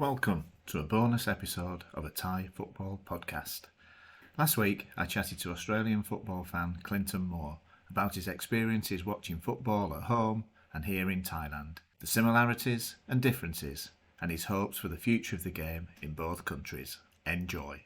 Welcome to a bonus episode of a Thai football podcast. Last week I chatted to Australian football fan Clinton Moore about his experiences watching football at home and here in Thailand, the similarities and differences, and his hopes for the future of the game in both countries. Enjoy.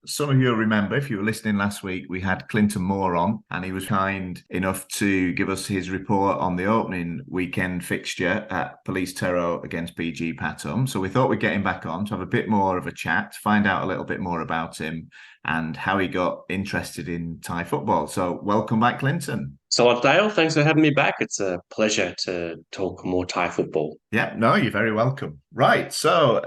Some of you will remember, if you were listening last week, we had Clinton Moore on, and he was kind enough to give us his report on the opening weekend fixture at Police Tero against PG Pathum. So we thought we'd get him back on to have a bit more of a chat, find out a little bit more about him and how he got interested in Thai football. So welcome back, Clinton. So, Dale, thanks for having me back. It's a pleasure to talk more Thai football. Yeah, no, you're very welcome. Right, so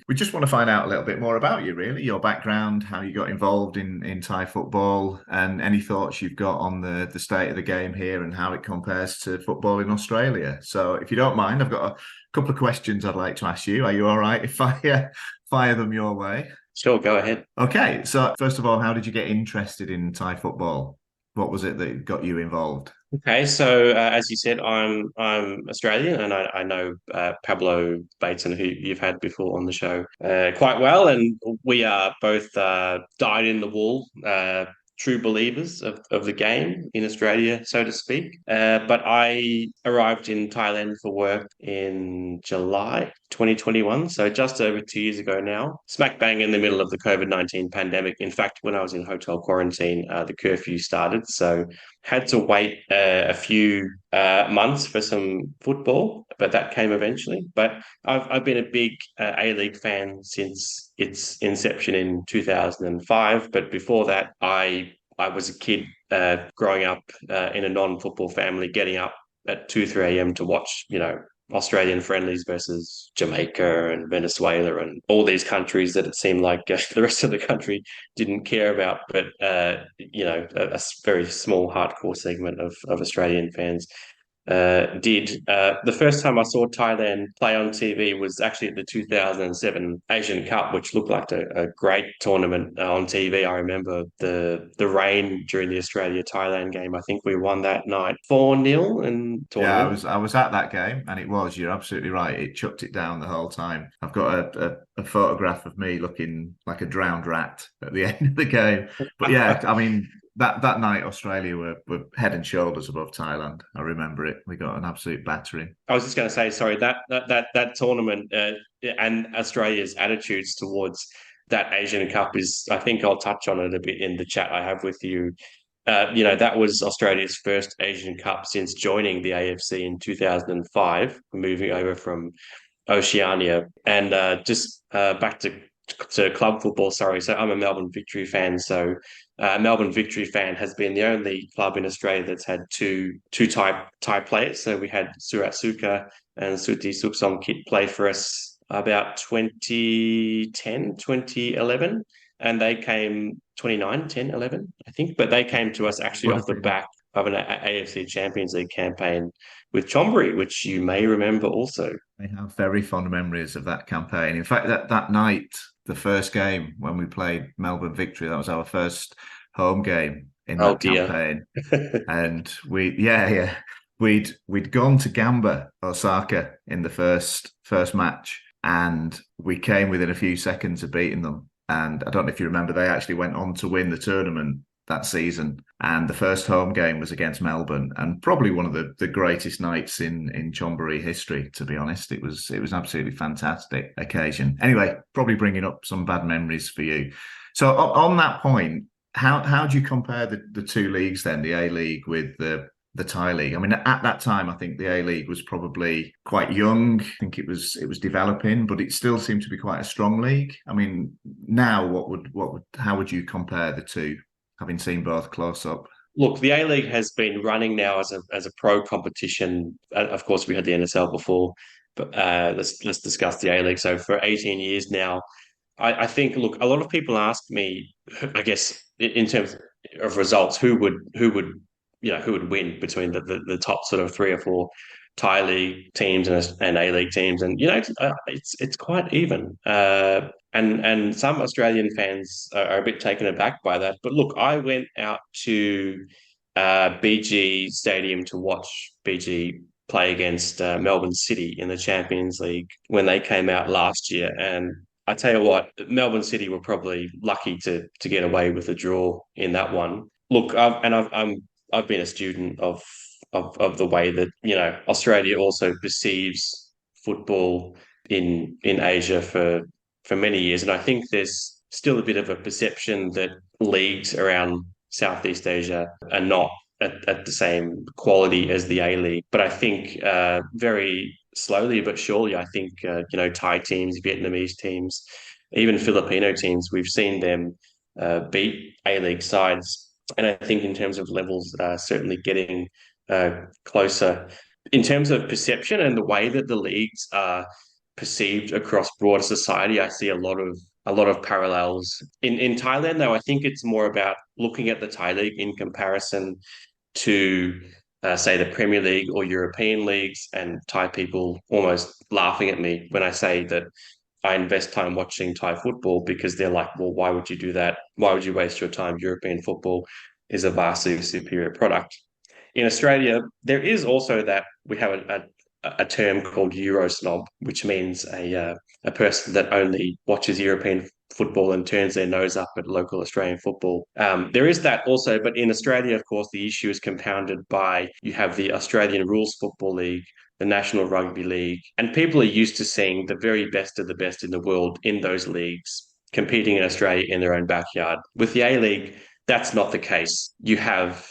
we just want to find out a little bit more about you, really, your background, how you got involved in Thai football, and any thoughts you've got on the state of the game here and how it compares to football in Australia. So if you don't mind, I've got a couple of questions I'd like to ask you. Are you all right if I fire them your way? Sure, go ahead. Okay, so first of all, how did you get interested in Thai football? What was it that got you involved? Okay, so as you said, I'm Australian, and I know Pablo Baton, who you've had before on the show, quite well, and we are both dyed in the wool. True believers of the game in Australia, so to speak. But I arrived in Thailand for work in July 2021, so just over 2 years ago now, smack bang in the middle of the COVID-19 pandemic. In fact, when I was in hotel quarantine, the curfew started, so had to wait a few months for some football, but that came eventually. But I've been a big A-League fan since its inception in 2005. But before that, I was a kid growing up in a non-football family, getting up at 2, 3 a.m. to watch, Australian friendlies versus Jamaica and Venezuela and all these countries that it seemed like the rest of the country didn't care about. But, a very small hardcore segment of Australian fans did. The first time I saw Thailand play on TV was actually at the 2007 Asian Cup, which looked like a great tournament on TV. I remember the rain during the Australia-Thailand game. I think we won that night 4-0 in tournament. Yeah, I was at that game, and you're absolutely right. It chucked it down the whole time. I've got a photograph of me looking like a drowned rat at the end of the game. But yeah, I mean, that night, Australia were head and shoulders above Thailand. I remember it. We got an absolute battering. I was just going to say, sorry, that tournament and Australia's attitudes towards that Asian Cup is, I think I'll touch on it a bit in the chat I have with you. That was Australia's first Asian Cup since joining the AFC in 2005, moving over from Oceania. And just back to club football, sorry. So I'm a Melbourne Victory fan. So Melbourne Victory fan has been the only club in Australia that's had two Thai players. So we had Surat Suka and Suti Suksongkit play for us about 2010, 2011. And they came 29, 10, 11, I think. But they came to us actually off the back of an AFC Champions League campaign with Chonburi, which you may remember also. I have very fond memories of that campaign. In fact, that night, the first game when we played Melbourne Victory, that was our first home game in that campaign. And we'd gone to Gamba, Osaka, in the first match, and we came within a few seconds of beating them. And I don't know if you remember, they actually went on to win the tournament that season. And the first home game was against Melbourne, and probably one of the greatest nights in Chonburi history, to be honest. It was an absolutely fantastic occasion. Anyway, probably bringing up some bad memories for you. So on that point, how do you compare the two leagues then, the A-League with the Thai League? I mean, at that time, I think the A-League was probably quite young. I think it was developing, but it still seemed to be quite a strong league. I mean, now how would you compare the two, having seen both close up? Look, the A-League has been running now as a pro competition. Of course, we had the NSL before, but let's discuss the A-League. So for 18 years now, I think, look, a lot of people ask me, I guess, in terms of results, who would win between the top sort of three or four Thai league teams and A League teams, and it's quite even. And some Australian fans are a bit taken aback by that. But look, I went out to BG Stadium to watch BG play against Melbourne City in the Champions League when they came out last year. And I tell you what, Melbourne City were probably lucky to get away with a draw in that one. Look, I've been a student of the way that Australia also perceives football in Asia for many years, and I think there's still a bit of a perception that leagues around Southeast Asia are not at the same quality as the A League. But I think very slowly but surely, I think Thai teams, Vietnamese teams, even Filipino teams, we've seen them beat A League sides, and I think in terms of levels, certainly getting closer. In terms of perception and the way that the leagues are perceived across broader society, I see a lot of parallels. In Thailand, though, I think it's more about looking at the Thai league in comparison to say the Premier League or European leagues, and Thai people almost laughing at me when I say that I invest time watching Thai football, because they're like, well, why would you do that? Why would you waste your time? European football is a vastly superior product. In Australia, there is also that we have a term called Euro snob, which means a person that only watches European football and turns their nose up at local Australian football. There is that also, but in Australia, of course, the issue is compounded by you have the Australian Rules Football League, the National Rugby League, and people are used to seeing the very best of the best in the world in those leagues competing in Australia in their own backyard. With the A League, that's not the case. You have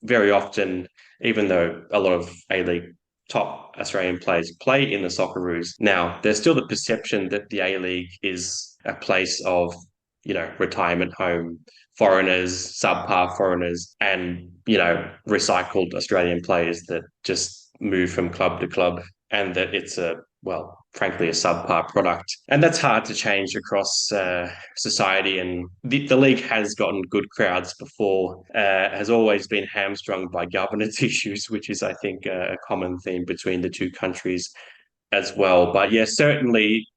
very often, even though a lot of A League top Australian players play in the Socceroos, now there's still the perception that the A League is a place of, retirement home foreigners, subpar foreigners, and, recycled Australian players that just move from club to club, and that it's frankly, a subpar product. And that's hard to change across society. And the league has gotten good crowds before, has always been hamstrung by governance issues, which is, I think, a common theme between the two countries as well. But yeah, certainly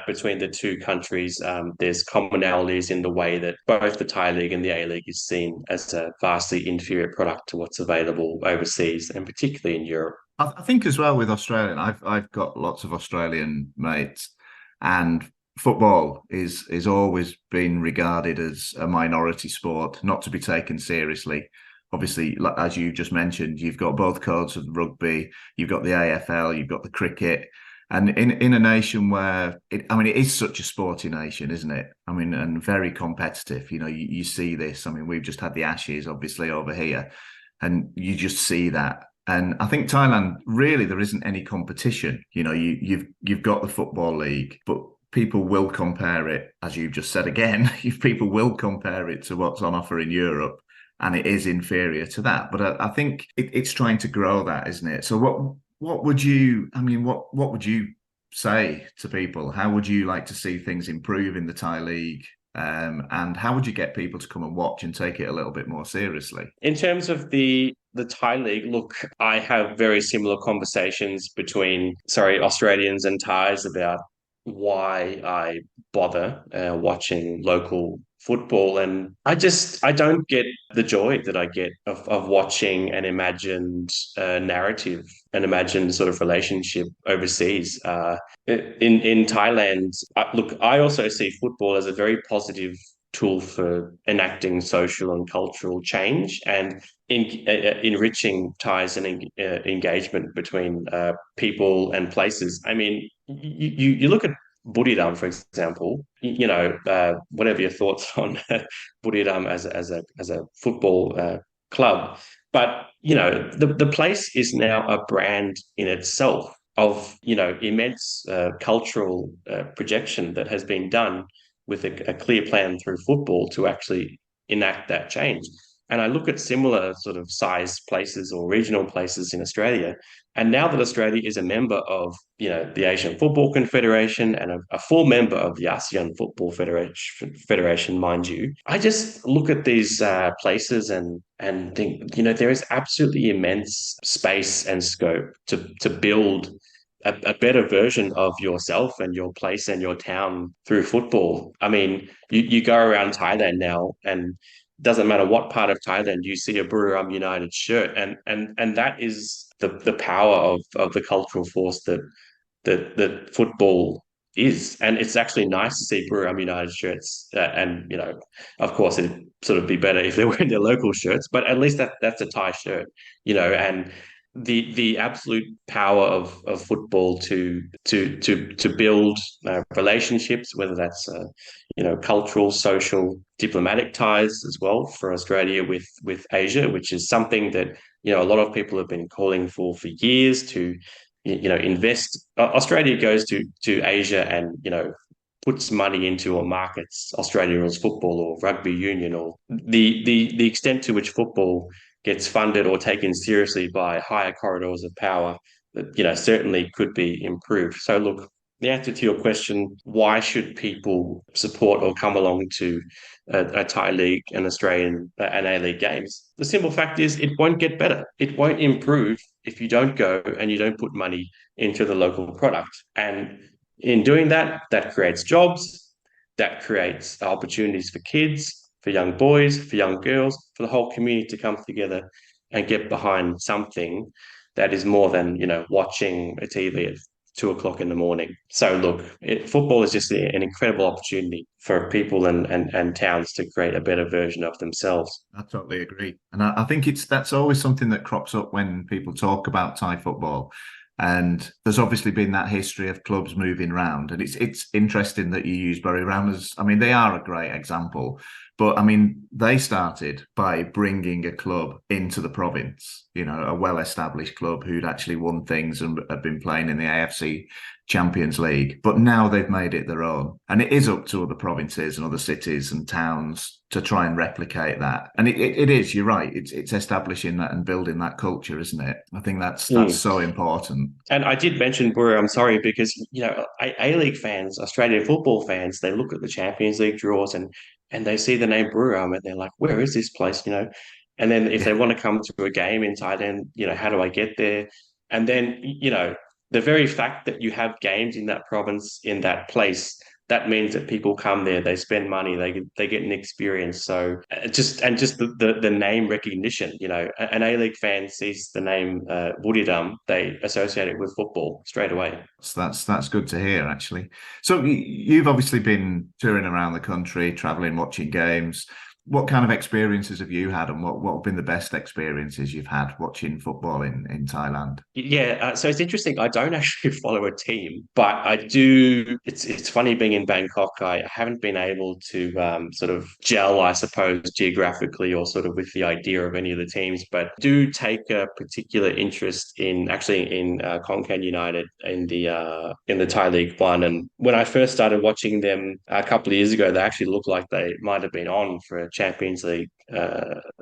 between the two countries, there's commonalities in the way that both the Thai League and the A League is seen as a vastly inferior product to what's available overseas, and particularly in Europe. I think as well with Australian, I've got lots of Australian mates, and football is always been regarded as a minority sport, not to be taken seriously. Obviously, as you just mentioned, you've got both codes of rugby, you've got the AFL, you've got the cricket. And in a nation where it is such a sporty nation, isn't it? I mean, and very competitive. You see this. I mean, we've just had the Ashes, obviously, over here, and you just see that. And I think Thailand, really, there isn't any competition. You've got the Football League, but people will compare it, as you've just said again, people will compare it to what's on offer in Europe, and it is inferior to that. But I think it's trying to grow that, isn't it? So what would you say to people? How would you like to see things improve in the Thai league? And how would you get people to come and watch and take it a little bit more seriously? In terms of the Thai league, look, I have very similar conversations between, Australians and Thais about why I bother watching local football. And I don't get the joy that I get of watching an imagined narrative, an imagined sort of relationship overseas. In Thailand, look, I also see football as a very positive tool for enacting social and cultural change, and enriching ties and engagement between people and places. I mean, you look at Buriram, for example. Whatever your thoughts on Buriram as a football club, but the place is now a brand in itself of immense cultural projection that has been done with a clear plan through football to actually enact that change. And I look at similar sort of size places or regional places in Australia. And now that Australia is a member of, the Asian Football Confederation and a full member of the ASEAN Football Federation, mind you, I just look at these places and think, there is absolutely immense space and scope to build a better version of yourself and your place and your town through football. I mean, you go around Thailand now, and doesn't matter what part of Thailand you see a Buriram United shirt, and that is the power of the cultural force that football is. And it's actually nice to see Buriram United shirts, and of course, it'd sort of be better if they're wearing their local shirts, but at least that's a Thai shirt, and the absolute power of football to build relationships, whether that's cultural, social, diplomatic ties as well for Australia with Asia, which is something that a lot of people have been calling for years to invest. Australia goes to Asia and puts money into or markets Australia's football or rugby union, or the extent to which football gets funded or taken seriously by higher corridors of power, that certainly could be improved. So look, the answer to your question, why should people support or come along to a Thai league, an Australian, an A-League games? The simple fact is it won't get better. It won't improve if you don't go and you don't put money into the local product. And in doing that, that creates jobs, that creates opportunities for kids, for young boys, for young girls, for the whole community to come together and get behind something that is more than, watching a TV at 2 o'clock in the morning. So look, football is just an incredible opportunity for people and towns to create a better version of themselves. I totally agree. And I think that's always something that crops up when people talk about Thai football. And there's obviously been that history of clubs moving around. And it's interesting that you use Buriram as, I mean, they are a great example. But I mean, they started by bringing a club into the province, a well-established club who'd actually won things and had been playing in the AFC Champions League. But now they've made it their own. And it is up to other provinces and other cities and towns to try and replicate that. And it is, you're right. It's establishing that and building that culture, isn't it? I think that's so important. And I did mention Buru, I'm sorry, because, A-League fans, Australian football fans, they look at the Champions League draws and they see the name Buriram and they're like, where is this place? And then if they want to come to a game in Thailand, how do I get there? And then, the very fact that you have games in that province, in that place, that means that people come there, they spend money, they get an experience. So just the name recognition, an A-League fan sees the name Buriram, they associate it with football straight away. So that's good to hear, actually. So you've obviously been touring around the country, traveling, watching games. What kind of experiences have you had, and what have been the best experiences you've had watching football in Thailand? Yeah, so it's interesting. I don't actually follow a team, but I do. It's funny being in Bangkok. I haven't been able to sort of gel, I suppose, geographically or sort of with the idea of any of the teams, but do take a particular interest in Khon Kaen United in the Thai League One. And when I first started watching them a couple of years ago, they actually looked like they might have been on for a Champions League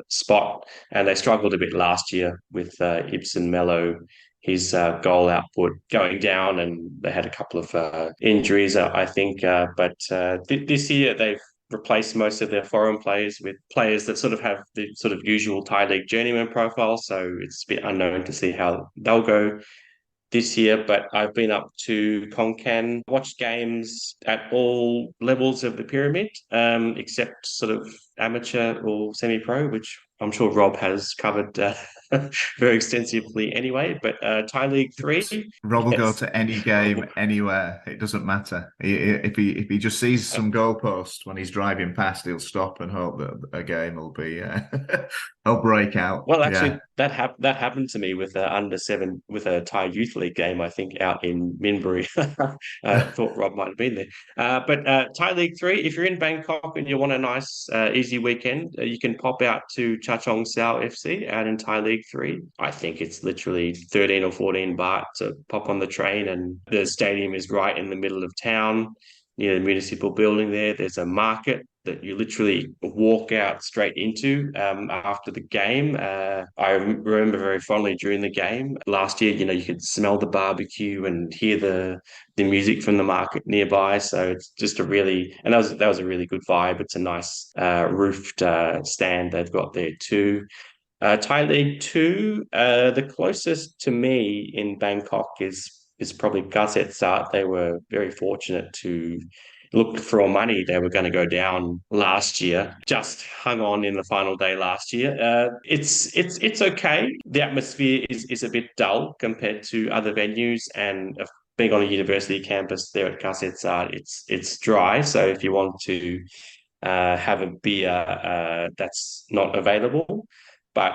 spot, and they struggled a bit last year with Ibsen Melo, his goal output going down, and they had a couple of injuries, I think. But this year they've replaced most of their foreign players with players that sort of have the sort of usual Thai League journeyman profile. So it's a bit unknown to see how they'll go this year, but I've been up to Khon Kaen, watched games at all levels of the pyramid, except sort of amateur or semi-pro, which I'm sure Rob has covered very extensively anyway. But Thai League 3, Rob will go to any game, anywhere. It doesn't matter. If he just sees some goalpost when he's driving past, he'll stop and hope that a game will be he'll break out. Well, actually, that happened to me with under 7 with a Thai youth league game, I think, out in Minbury. I thought Rob might have been there. But Thai League 3, if you're in Bangkok and you want a nice, easy weekend, you can pop out to Chachong Sao FC out in Thai League 3. I think it's literally 13 or 14 baht to pop on the train, and the stadium is right in the middle of town. near the municipal building there. There's a market that you literally walk out straight into after the game. I remember very fondly during the game last year, you could smell the barbecue and hear the music from the market nearby. So it's just and that was a really good vibe. It's a nice roofed stand they've got there too. Thai League Two, the closest to me in Bangkok is probably Gazetsaat. They were very fortunate to look for all money. They were going to go down last year. Just hung on in the final day last year. It's okay. The atmosphere is a bit dull compared to other venues, and being on a university campus there at Gazetsaat, it's dry. So if you want to have a beer, that's not available. But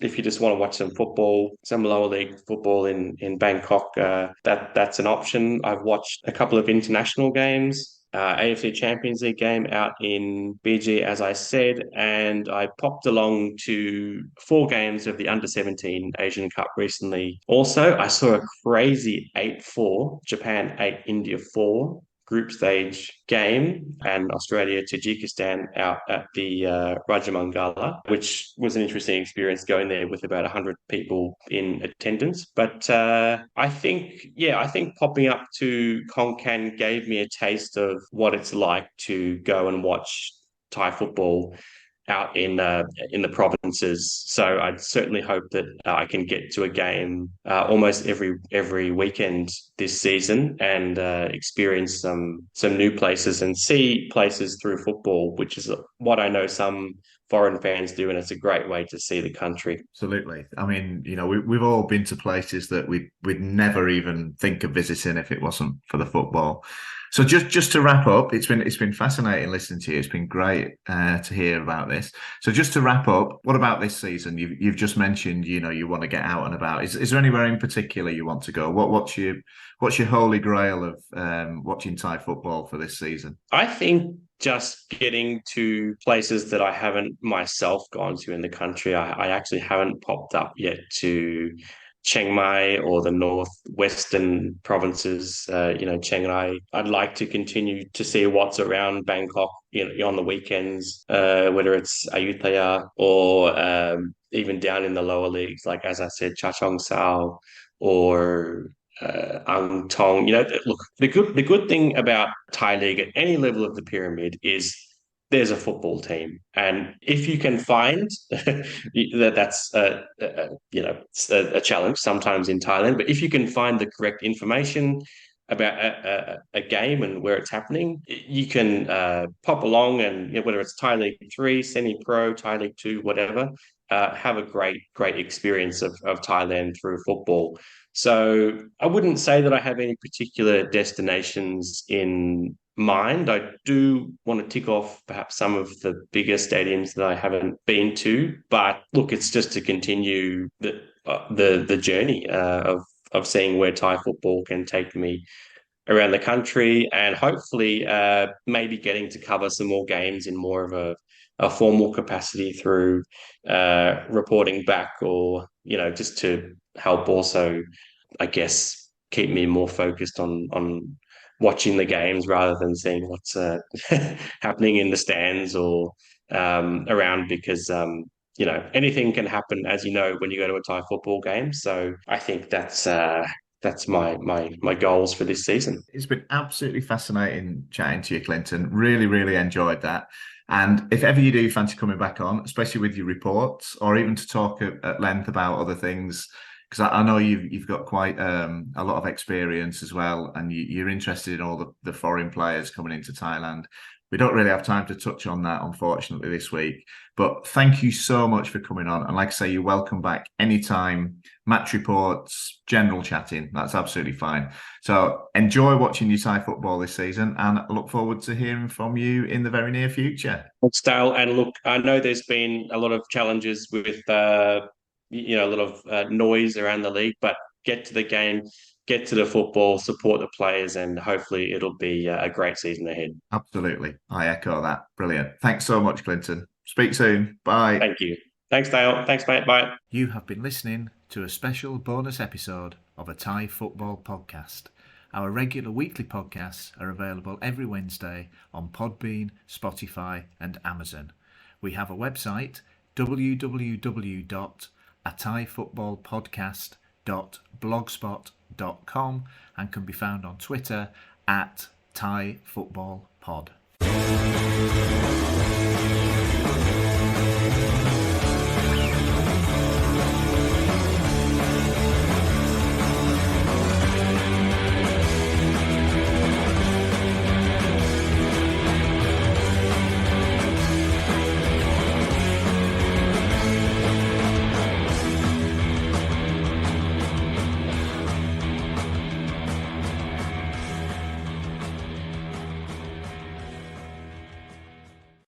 if you just want to watch some football, some lower league football in Bangkok, that's an option. I've watched a couple of international games. AFC Champions League game out in BG, as I said, and I popped along to 4 games of the Under-17 Asian Cup recently. Also, I saw a crazy 8-4, Japan 8, India 4 group stage game, and Australia Tajikistan out at the Rajamangala, which was an interesting experience going there with about 100 people in attendance. But I think popping up to Konkan gave me a taste of what it's like to go and watch Thai football out in the provinces. So I'd certainly hope that I can get to a game almost every weekend this season and experience some new places and see places through football, which is what I know some foreign fans do, and it's a great way to see the country. Absolutely. I mean, we've all been to places that we'd never even think of visiting if it wasn't for the football. So just to wrap up, it's been fascinating listening to you. It's been great to hear about this. So just to wrap up, what about this season? You've just mentioned you want to get out and about. Is there anywhere in particular you want to go? What's your holy grail of watching Thai football for this season? I think just getting to places that I haven't myself gone to in the country. I actually haven't popped up yet to Chiang Mai or the northwestern provinces, Chiangrai. I'd like to continue to see what's around Bangkok, on the weekends, whether it's Ayutthaya or even down in the lower leagues, like as I said, Cha Chong Sao or Muangthong. Look, the good thing about Thai league at any level of the pyramid is there's a football team, and if you can find that's it's a challenge sometimes in Thailand. But if you can find the correct information about a game and where it's happening, you can pop along and whether it's Thai League 3, semi-pro, Thai League 2, whatever, have a great experience of Thailand through football. So I wouldn't say that I have any particular destinations in mind. I do want to tick off perhaps some of the bigger stadiums that I haven't been to, but look, it's just to continue the journey of seeing where Thai football can take me around the country, and hopefully maybe getting to cover some more games in more of a formal capacity through reporting back, or just to help also, I guess, keep me more focused on watching the games rather than seeing what's happening in the stands or around, because anything can happen, as you know, when you go to a Thai football game. So I think that's my goals for this season. It's been absolutely fascinating chatting to you, Clinton. Really, really enjoyed that. And if ever you do fancy coming back on, especially with your reports, or even to talk at length about other things, because I know you've got quite a lot of experience as well, and you're interested in all the foreign players coming into Thailand. We don't really have time to touch on that, unfortunately, this week. But thank you so much for coming on. And like I say, you're welcome back anytime. Match reports, general chatting, that's absolutely fine. So enjoy watching your Thai football this season, and I look forward to hearing from you in the very near future. Thanks, Dale. And look, I know there's been a lot of challenges with, a lot of noise around the league, but get to the game, get to the football, support the players, and hopefully it'll be a great season ahead. Absolutely. I echo that. Brilliant. Thanks so much, Clinton. Speak soon. Bye. Thank you. Thanks, Dale. Thanks, mate. Bye. You have been listening to a special bonus episode of a Thai football podcast. Our regular weekly podcasts are available every Wednesday on Podbean, Spotify and Amazon. We have a website, www.atthaifootballpodcast.blogspot.com, and can be found on Twitter @ThaiFootballPod.